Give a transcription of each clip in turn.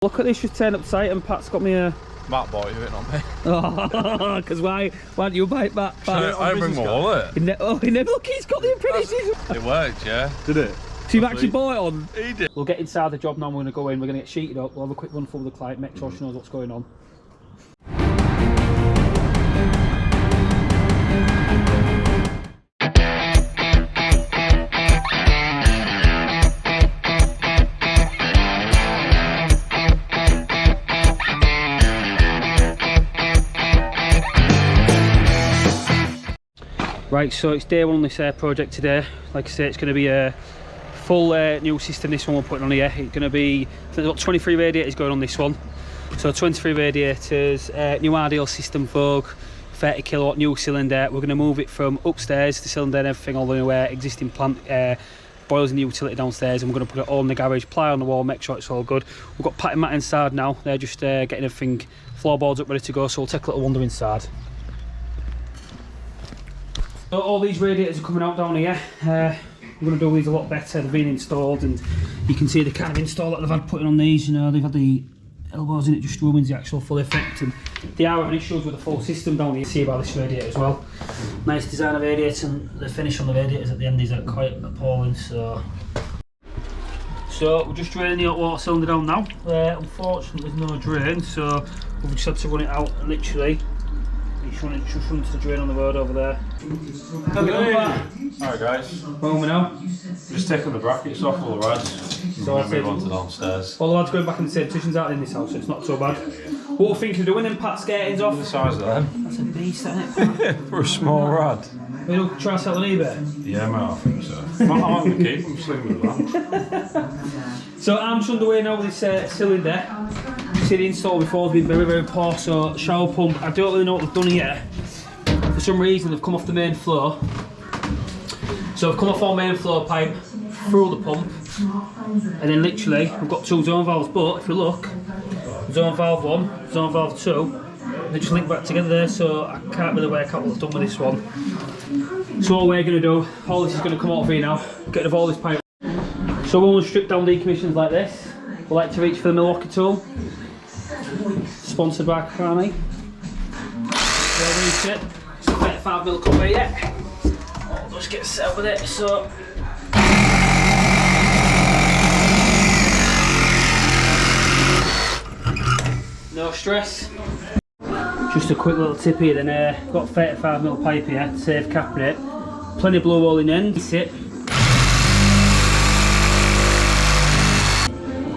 Look at this, just turned up site and Pat's got me a... Matt bought you it, not me. Oh, because why don't you buy it back? I bring my wallet. He never, look, he's got the apprentices. It worked, yeah. Did it? So you've actually bought it on? He did. We'll get inside the job now, we're going to go in, we're going to get sheeted up, we'll have a quick run through with the client, make sure she knows what's going on. Right, so it's day one on this project today. Like I say, it's going to be a full new system, this one we're putting on here. It's going to be, I think there's got 23 radiators going on this one. So 23 radiators, new RDL system Vogue, 30 kilowatt new cylinder. We're going to move it from upstairs, the cylinder and everything, all the way existing plant, boilers and the utility downstairs, and we're going to put it all in the garage, ply on the wall, make sure it's all good. We've got Pat and Matt inside now, they're just getting everything, floorboards up, ready to go, so we'll take a little wander inside. So all these radiators are coming out down here. We're going to do these a lot better. They've been installed, and you can see the kind of install that they've had putting on these. You know, they've had the elbows in it, just ruins the actual full effect. And they are having issues with the full system down here. You see about this radiator as well. Nice design of radiator, and the finish on the radiators at the end is quite appalling. So we're just draining the hot water cylinder down now. Unfortunately, there's no drain, so we've just had to run it out literally. Just running to the drain on the road over there. Alright guys. Where are we now? Just taking the brackets off all the lads. So I'll move on to downstairs. All the lads going back in the same positions out in this house, so it's not so bad. What we're thinking of doing then, Pat, skatings off? The size of them. That's a beast, isn't it? For a small rad. We'll try and sell on eBay? Yeah mate, I think so. I'm going to keep them slim with that. So I'm just underway now with this cylinder. You see the install before has been very, very poor, so shower pump, I don't really know what they've done here. For some reason they've come off the main floor. So I've come off our main floor pipe through the pump, and then literally we've got two zone valves, but if you look, zone valve 1, zone valve 2, they just link back together there, so I can't really work out what they've done with this one. So all we're going to do, all this is going to come out of here now, get rid of all this pipe. So when we strip down decommissions like this, we like to reach for the Milwaukee tool, sponsored by Carney. We'll reach it, it's a 35mm cover here. I'll just get set up with it, so. No stress. Just a quick little tip here then, got 35mm pipe here to save capping it. Plenty of blow hole in the end. Sit.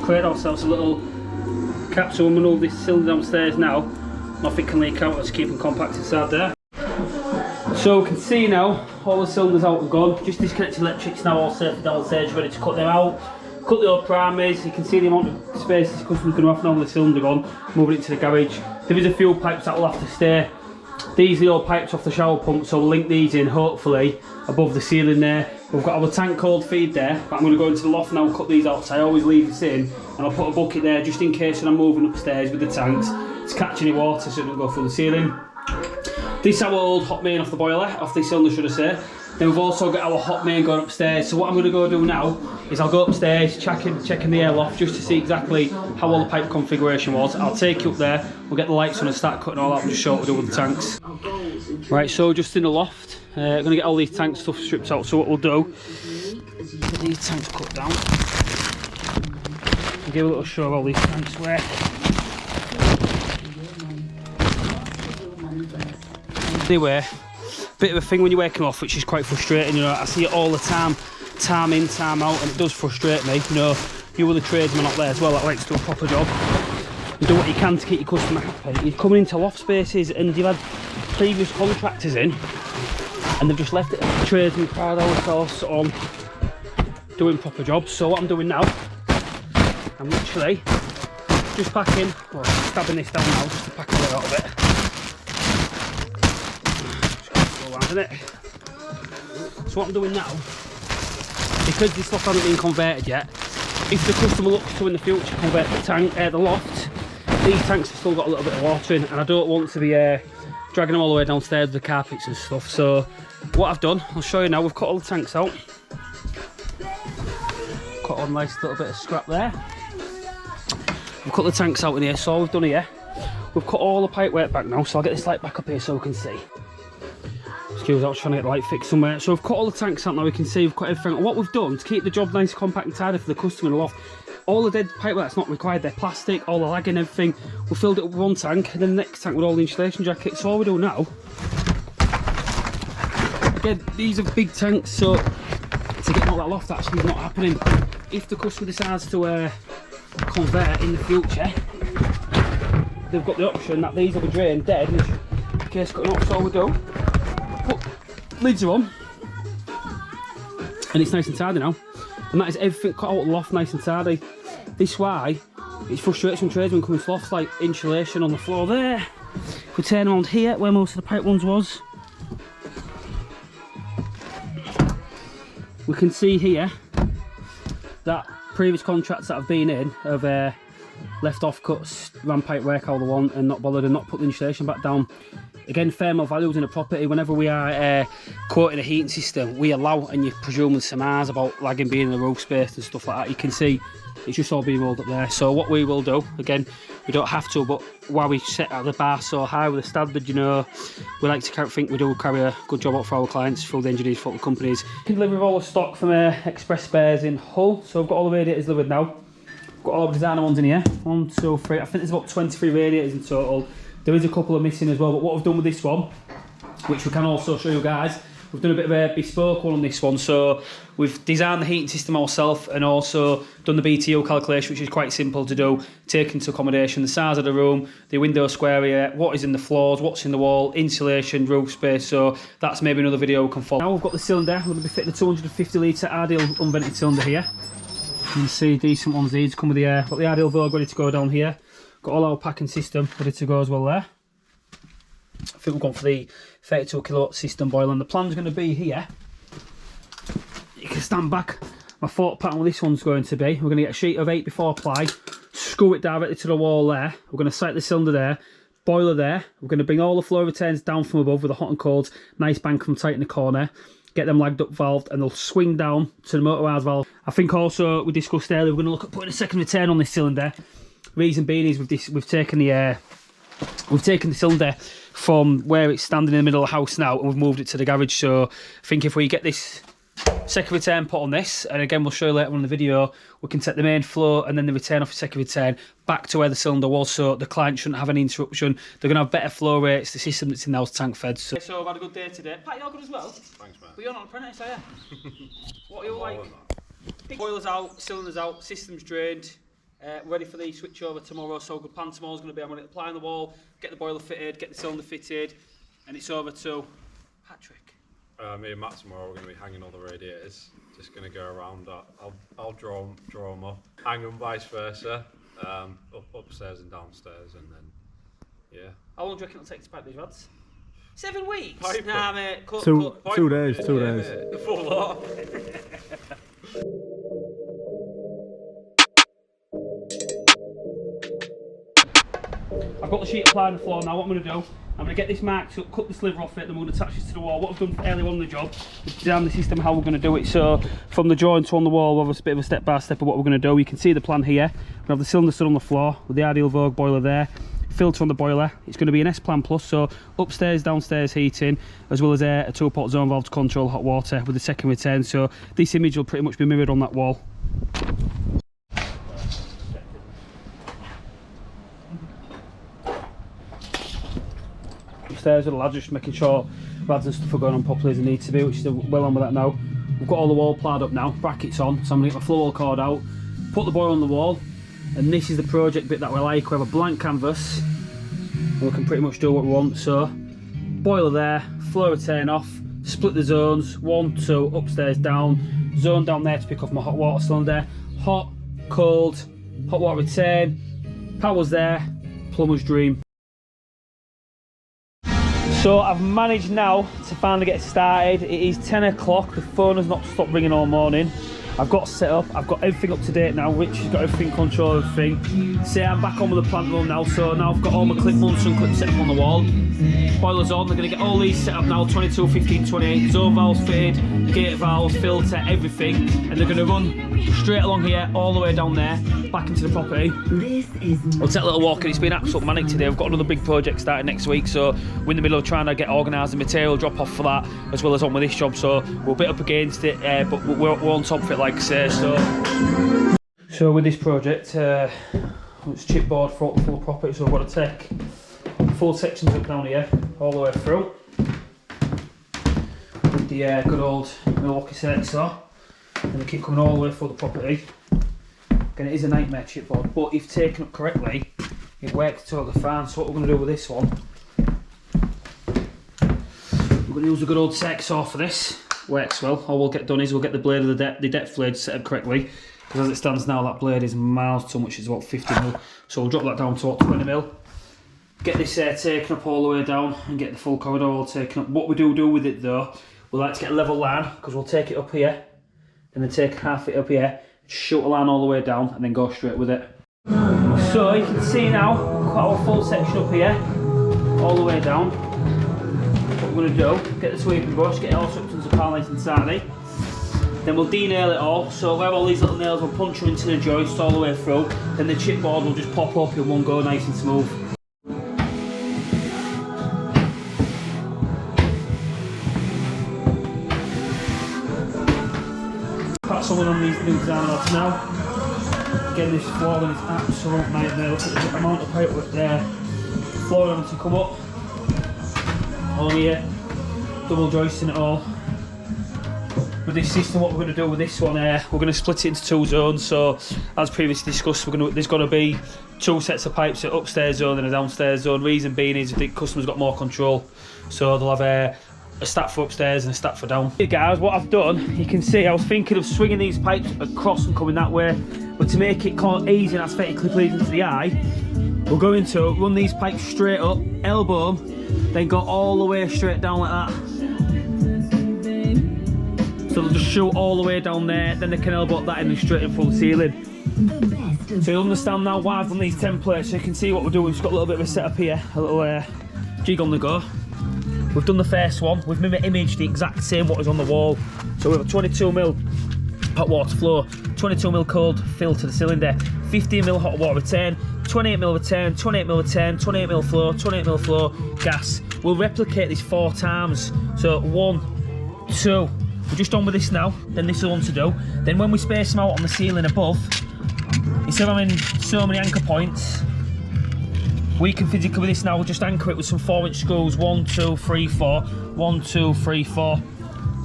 Create ourselves a little cap, so when we move this cylinder downstairs now, nothing can leak out, let's keep them compact inside there. So we can see now, all the cylinders out and gone, just disconnected electrics now, all safe downstairs, ready to cut them out. Cut the old primaries, you can see the amount of space this customer's going to have now with the cylinder gone, moving it to the garage. There is a few pipes that will have to stay. These are the old pipes off the shower pump, so we'll link these in hopefully above the ceiling there. We've got our tank cold feed there, but I'm going to go into the loft now and cut these out, so I always leave this in, and I'll put a bucket there just in case when I'm moving upstairs with the tanks it's catching any water so it doesn't go through the ceiling. This is our old hot main off the boiler, off the cylinder should I say. Then we've also got our hot main going upstairs, so what I'm going to go do now is I'll go upstairs, checking the air loft just to see exactly how all the pipe configuration was. I'll take you up there, we'll get the lights on and start cutting all out and just show what we do with the tanks. Right, so just in the loft, I'm going to get all these tank stuff stripped out, so what we'll do is get these tanks cut down. I'll give a little show of all these tanks work. Anyway, bit of a thing when you're working off, which is quite frustrating, you know, I see it all the time in, time out, and it does frustrate me, you know, you were the tradesman out there as well that likes to do a proper job, you do what you can to keep your customer happy. You're coming into loft spaces and you've had previous contractors in, and they've just left it at the tradesman crowd ourselves on doing proper jobs. So what I'm doing now, I'm literally just packing, well, stabbing this down now just to pack it out of it. It. So what I'm doing now, because this loft hasn't been converted yet, if the customer looks to in the future convert the tank, the loft, these tanks have still got a little bit of water in, and I don't want to be dragging them all the way downstairs with the carpets and stuff. So what I've done, I'll show you now, we've cut all the tanks out, cut on a nice little bit of scrap there. We've cut the tanks out in here, so all we've done here, we've cut all the pipework back now, so I'll get this light back up here so we can see. Excuse me, I was trying to get the light fixed somewhere. So we've cut all the tanks out now, we can see we've cut everything. What we've done to keep the job nice, compact and tidy for the customer in the loft, all the dead pipework that's not required, they're plastic, all the lagging, everything, we filled it up with one tank, and then the next tank with all the insulation jackets. So all we do now, again, these are big tanks, so to get out that loft actually is not happening. If the customer decides to convert in the future, they've got the option that these will be drained dead in case cutting off. So all we do, put lids are on, and it's nice and tidy now. And that is everything cut out of the loft, nice and tidy. This is why it's frustrating some tradesmen coming to lofts, like insulation on the floor there. If we turn around here, where most of the pipe ones was, we can see here that previous contracts that have been in have left off cuts, ran pipe work how they want and not bothered and not put the insulation back down. Again, thermal values in a property, whenever we are quoting a heating system, we allow, and you presume with some R's about lagging being in the roof space and stuff like that, you can see it's just all being rolled up there. So what we will do, again, we don't have to, but while we set out the bar so high with the standard, you know, we like to think we do carry a good job out for our clients, for the engineers, for the companies. We can deliver all the stock from Express Spares in Hull, so I've got all the radiators delivered now. I've got all the designer ones in here, 1, 2, 3, I think there's about 23 radiators in total. There is a couple of missing as well, but what I've done with this one, which we can also show you guys, we've done a bit of a bespoke one on this one. So we've designed the heating system ourselves and also done the BTU calculation, which is quite simple to do, take into accommodation the size of the room, the window square area, what is in the floors, what's in the wall, insulation, roof space. So that's maybe another video we can follow. Now we've got the cylinder, we're going to be fitting the 250 litre ideal unvented cylinder here. You can see decent ones, these come with the got the ideal Vogue ready to go down here. Got all our packing system ready to go as well there. I think we've gone for the 32 kilowatt system boiler, and the plan's going to be here. You can stand back. My thought pattern with this one's going to be, we're going to get a sheet of 8 before apply, screw it directly to the wall there. We're going to sight the cylinder there, boiler there. We're going to bring all the flow returns down from above with the hot and cold, nice bank from tight in the corner. Get them lagged up valved, and they'll swing down to the motor house valve. I think also we discussed earlier, we're going to look at putting a second return on this cylinder. Reason being is we've taken the cylinder from where it's standing in the middle of the house now, and we've moved it to the garage. So I think if we get this second return put on this, and again we'll show you later on in the video, we can take the main flow and then the return off the second return back to where the cylinder was, so the client shouldn't have any interruption. They're going to have better flow rates. The system that's in now is tank fed. So I've had a good day today. Pat, you're good as well? Thanks, mate. But you're not an apprentice, are you? What are you like? Boilers out, cylinders out, system's drained. Ready for the switch over tomorrow. So good plan tomorrow's going to be, I'm going to apply on the wall, get the boiler fitted, get the cylinder fitted, and it's over to Patrick. Me and Matt tomorrow we're going to be hanging all the radiators. Just going to go around. I'll draw them up, hang them vice versa, upstairs and downstairs, and then yeah. How long do you reckon it'll take to pipe these rods? 7 weeks? Pipe Nah, mate. Two days. The full lot. I've got the sheet applied on the floor now. What I'm going to do, I'm going to get this marked up, cut the sliver off it, then we're going to attach this to the wall. What I've done earlier on in the job is design the system how we're going to do it. So from the joint on the wall, we'll have a bit of a step by step of what we're going to do. You can see the plan here. We have the cylinder stood on the floor with the ideal Vogue boiler there, filter on the boiler. It's going to be an S-Plan Plus, so upstairs, downstairs heating, as well as a 2-pot zone valve to control hot water with the second return. So this image will pretty much be mirrored on that wall. Upstairs with the lads, just making sure rads and stuff are going on properly as they need to be, which is well on with that now. We've got all the wall plied up now, brackets on, so I'm going to get my flow wall cord out, put the boiler on the wall, and this is the project bit that we like. We have a blank canvas and we can pretty much do what we want. So boiler there, flow return off, split the zones, 1, 2, upstairs, down, zone down there to pick off my hot water cylinder, hot, cold, hot water return, power's there, plumber's dream. So I've managed now to finally get started. It is 10 o'clock, the phone has not stopped ringing all morning. I've got set up, I've got everything up to date now. Rich has got everything, control everything. See, I'm back on with the plant room now, so now I've got all my clip Munson clips set up on the wall. Boilers on, they're going to get all these set up now, 22, 15, 28, zone valves fitted, gate valves, filter, everything. And they're going to run straight along here, all the way down there, back into the property. We'll take a little walk, and it's been absolute manic today. We've got another big project starting next week, so we're in the middle of trying to get organised and material drop off for that, as well as on with this job. So we're a bit up against it, but we're on top of it, like I say. So with this project, it's chipboard for the full property, so I've got to take full sections up down here, all the way through, with the good old Milwaukee saw, and they keep coming all the way through the property. Again, it is a nightmare chipboard, but if taken up correctly, it works totally fine. So what we're going to do with this one, we're going to use a good old saw for this. Works well. All we'll get done is we'll get the blade of the depth blade set up correctly, because as it stands now, that blade is miles too much. It's about 50mm, so we'll drop that down to about 20mm. Get this taken up all the way down and get the full corridor all taken up. What we do with it though, we like to get a level line, because we'll take it up here, and then take half it up here, shoot a line all the way down, and then go straight with it. So you can see now, quite a full section up here, all the way down. What we're going to do, get the sweeping brush, get it all sections apart nice and tidy. Then we'll de-nail it all, so we have all these little nails, we'll punch them into the joist all the way through, then the chipboard will just pop up in one go, nice and smooth. Pat someone on these new design rods now. Again, this flooring is absolute nightmare. Look at the amount of pipework there. Flooring to come up. All here, double joisting it all. With this system, what we're going to do with this one, we're going to split it into two zones. So, as previously discussed, there's going to be two sets of pipes, an upstairs zone and a downstairs zone. Reason being is the customer's got more control, so they'll have a stack for upstairs and a stack for down. Hey guys, what I've done, you can see I was thinking of swinging these pipes across and coming that way, but to make it easy and aesthetically pleasing to the eye, we're going to run these pipes straight up, elbow them, then go all the way straight down like that. So they'll just shoot all the way down there, then they can elbow that in and straight in full ceiling. So you'll understand now why I've done these templates, so you can see what we're doing. We've just got a little bit of a setup here, a little jig on the go. We've done the first one, we've imaged the exact same what was on the wall. So we have a 22mm hot water flow, 22mm cold fill to the cylinder, 15mm hot water return, 28mm return, 28mm return, 28mm flow, 28mm flow, gas. We'll replicate this 4 times. So 1, 2, we're just on with this now, then this is one to do. Then when we space them out on the ceiling above, instead of having so many anchor points, we can physically with this now, we'll just anchor it with some 4-inch screws, 1, 2, 3, 4, 1, 2, 3, 4.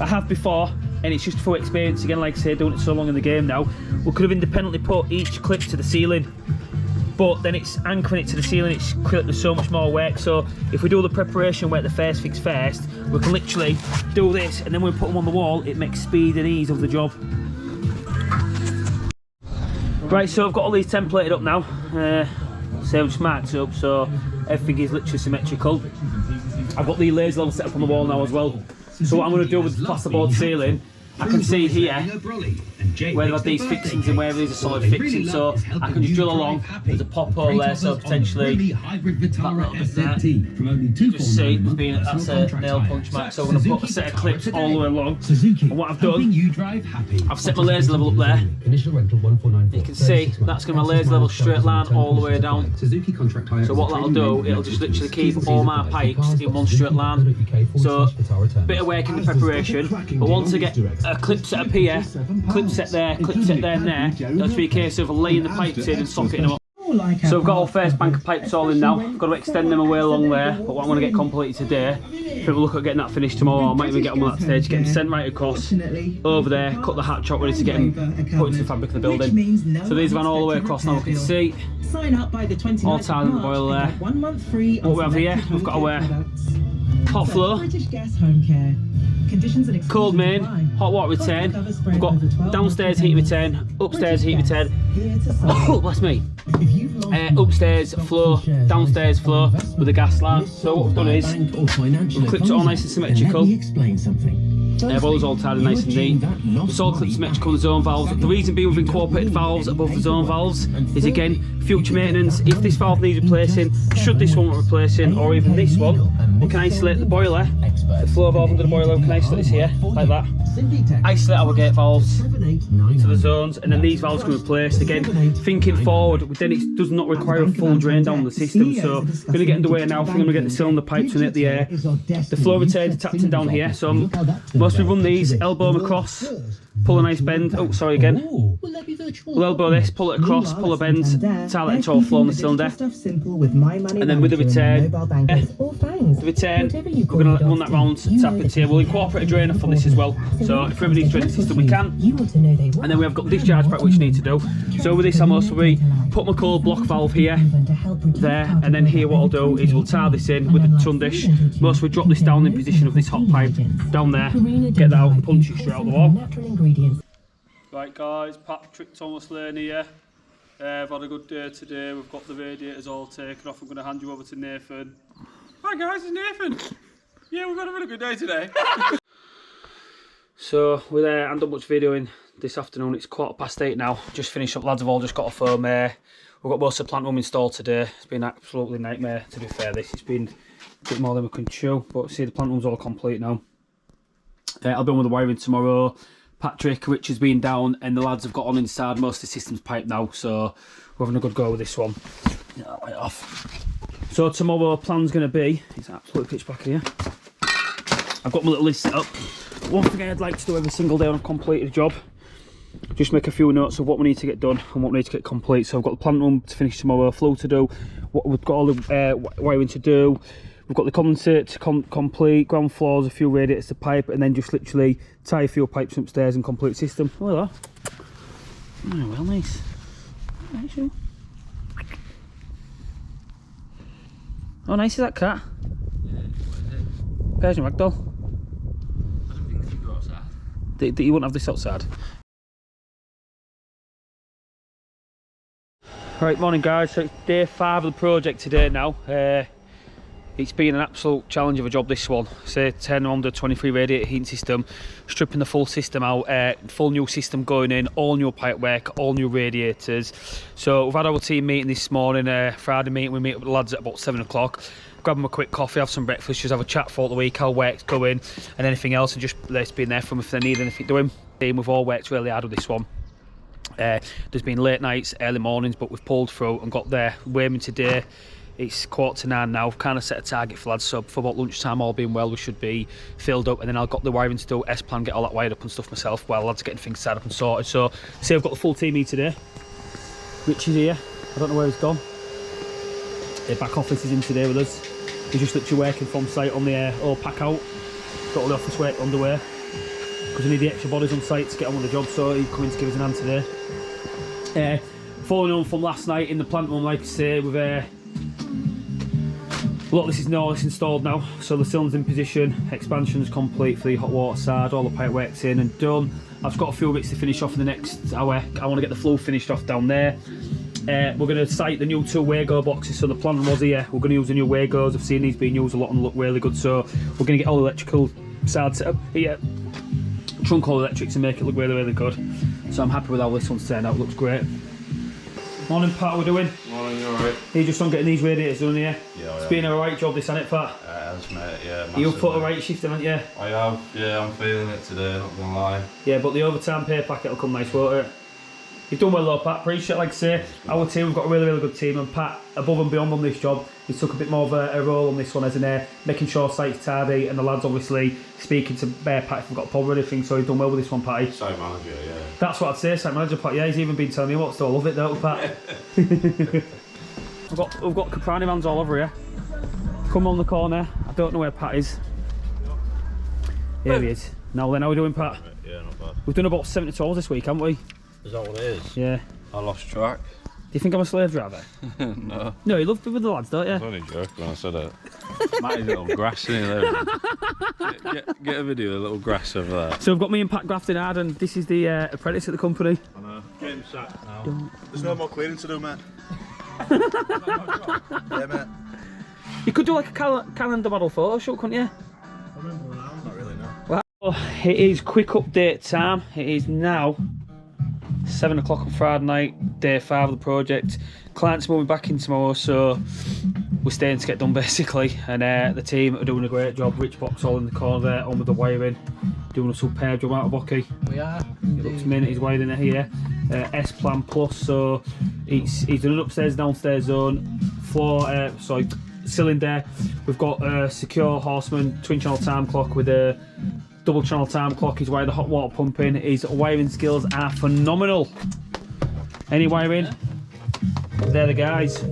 I have before, and it's just for experience again, like I say, doing it so long in the game now. We could have independently put each clip to the ceiling, but then it's anchoring it to the ceiling, there's so much more work. So if we do the preparation work, the first fix first, we can literally do this, and then when we put them on the wall, it makes speed and ease of the job. Right, so I've got all these templated up now. So I've just marked up, so everything is literally symmetrical. I've got the laser level set up on the wall now as well. So what I'm going to do with the plasterboard ceiling, I can see here where they've got these fixings and where these are solid fixings, so I can just drill along. There's a pop hole there, so potentially that little bit there. Just see, that's a nail punch mark. So I'm going to put a set of clips all the way along. And what I've done, I've set my laser level up there. You can see that's going to be my laser level straight line all the way down. So what that'll do, it'll just literally keep all my pipes in one straight line. So a bit of work in the preparation, but once I get a clip set up here, clip set there and there, it'll just be a case of laying the pipes in and socketing them up. So I've got our first bank of pipes all in now. I've got to extend them away along there, but what I'm going to get completed today, if we look at getting that finished tomorrow, I might even get them on that stage, get them sent right across, over there, cut the hatch out ready to get them put into the fabric of the building. So these run all the way across now, we can see, all tied in the boiler there. What we have here, we've got our hot flow, cold main, hot water return, we've got downstairs heat return, upstairs heat return, oh bless me, upstairs flow, downstairs flow with a gas line. So what we've done is, we've clipped it all nice and symmetrical. Boiler's all tidy, nice and neat. The saw clips symmetrical with the zone valves. The reason being we've incorporated valves above the zone valves is again future maintenance. If this valve needs replacing, should this one want replacing, or even this one, we can isolate the boiler, the flow valve under the boiler. We can isolate this here like that. Isolate our gate valves to the zones, and then these valves can be replaced. Again, thinking forward, then it does not require a full drain down the system. So we're going to get underway now. We're going to get the cylinder pipes in at the air. The flow retainer tapped in down here. So mostly run these, elbow them across, pull a nice bend. Oh, sorry again. We'll elbow this, pull it across, pull a bend, tie that into our flow on the cylinder. And then with the return, we're going to run that round, tap it here. We'll incorporate a drainer for this as well. So if we have a drain system, we can. And then we have got the discharge pipe, which we need to do. So with this, I'll mostly put my cold block valve here, there, and then here what I'll do is we'll tie this in with the tun dish. Mostly drop this down in position of this hot pipe down there, get that out and punch it straight out the wall. Right guys, Patrick Thomas Lane here. I've had a good day today. We've got the radiators all taken off. I'm going to hand you over to Nathan. Hi guys, it's Nathan. Yeah, we've had a really good day today. So we're there and done much videoing this afternoon. It's 8:15 now. Just finished up, lads have all just got off home. We've got most of the plant room installed today. It's been an absolutely nightmare, to be fair. It's been a bit more than we can chew, but see, the plant room's all complete now. I'll be on with the wiring tomorrow. Patrick, Rich has been down, and the lads have got on inside. Most of the system's piped now, so we're having a good go with this one. Get that light off. So tomorrow, plan's going to be, it's absolutely pitch black here. I've got my little list set up. One thing I'd like to do every single day when I've completed a job, just make a few notes of what we need to get done and what we need to get complete. So I've got the plant room to finish tomorrow, flow to do, what we've got all the wiring to do. We've got the condensate to complete, ground floors, a few radiators to pipe, and then just literally tie a few pipes upstairs and complete system. Oh, hello. Oh, well, nice. Nice, you. Oh, nice, is that cat? Yeah, what is it? Persian ragdoll. I don't think you go outside. You wouldn't have this outside. Right, morning guys. So it's day 5 of the project today now. It's been an absolute challenge of a job, this one. Say 10 under 23 radiator heating system, stripping the full system out, full new system going in, all new pipework, all new radiators. So we've had our team meeting this morning, Friday meeting. We meet up with the lads at about 7 o'clock. Grab them a quick coffee, have some breakfast, just have a chat for the week, how work's going and anything else, and just let's be in there for them if they need anything doing. We've all worked really hard with this one. There's been late nights, early mornings, but we've pulled through and got there. We're aiming today. It's 8:45 now. We've kind of set a target for lads, so for about lunchtime, all being well, we should be filled up, and then I've got the wiring to do, S-plan, get all that wired up and stuff myself while lads are getting things set up and sorted. So see, I've got the full team here today. Rich is here. I don't know where he's gone. The back office is in today with us. He's just literally working from site on the all pack out. Got all the office work underway because we need the extra bodies on site to get on with the job, so he's coming to give us an hand today. Following on from last night in the plant room, like I say, with a lot of this is now installed now, so the cylinder's in position, expansion's complete for the hot water side, all the pipe work's in and done. I've got a few bits to finish off in the next hour. I want to get the flow finished off down there. We're going to site the new 2 Wago boxes, so the plan was here. We're going to use the new Wagos. I've seen these being used a lot and look really good, so we're going to get all the electrical side set up here, trunk all electrics, and make it look really, really good. So I'm happy with how this one's turned out, looks great. Morning Pat, how are we doing? Morning, you alright? Are you just on getting these radiators done here? Yeah, it's been a right job this, hasn't it, Pat? It has, mate, yeah. You've put a right shift in, haven't you? I have, yeah, I'm feeling it today, not gonna lie. Yeah, but the overtime pay packet will come nice, won't it? You've done well though, Pat, appreciate it. Like I say, our team, we've got a really, really good team, and Pat, above and beyond on this job, he took a bit more of a role on this one as in making sure site's tidy, and the lads obviously speaking to Pat if we've got a problem or anything, so he's done well with this one, Patty. Site manager, yeah. That's what I'd say, site manager, Pat. Yeah, he's even been telling me what, still love it, don't we, Pat? We've got Caprani vans all over here. Come on the corner. I don't know where Pat is. Here he is. Now then, how are we doing, Pat? Yeah, not bad. We've done about 70 tours this week, haven't we? Is that what it is? Yeah. I lost track. Do you think I'm a slave driver? No. No, you love to be with the lads, don't you? I was only joking when I said it. Matty's little grass in here. Get a video of the little grass over there. So we've got me and Pat grafting hard, and this is the apprentice at the company. I know. Get him sacked now. There's no more cleaning to do, mate. Yeah, mate. You could do like a calendar model photo shoot, couldn't you? I remember now. Not really, no. Well, It is quick update time. It is now 7 o'clock on Friday night, day 5 of the project. Client's moving back in tomorrow, so we're staying to get done basically. And the team are doing a great job. Rich Box all in the corner there, on with the wiring, doing a superb job out of Bucky. We are. It looks mint, he's wiring it here. S-Plan Plus, so he's doing an upstairs, downstairs zone, floor, cylinder. We've got a secure Horseman twin channel time clock with a double channel time clock. He's wired the hot water pump in. His wiring skills are phenomenal. Any wiring? They're the guys.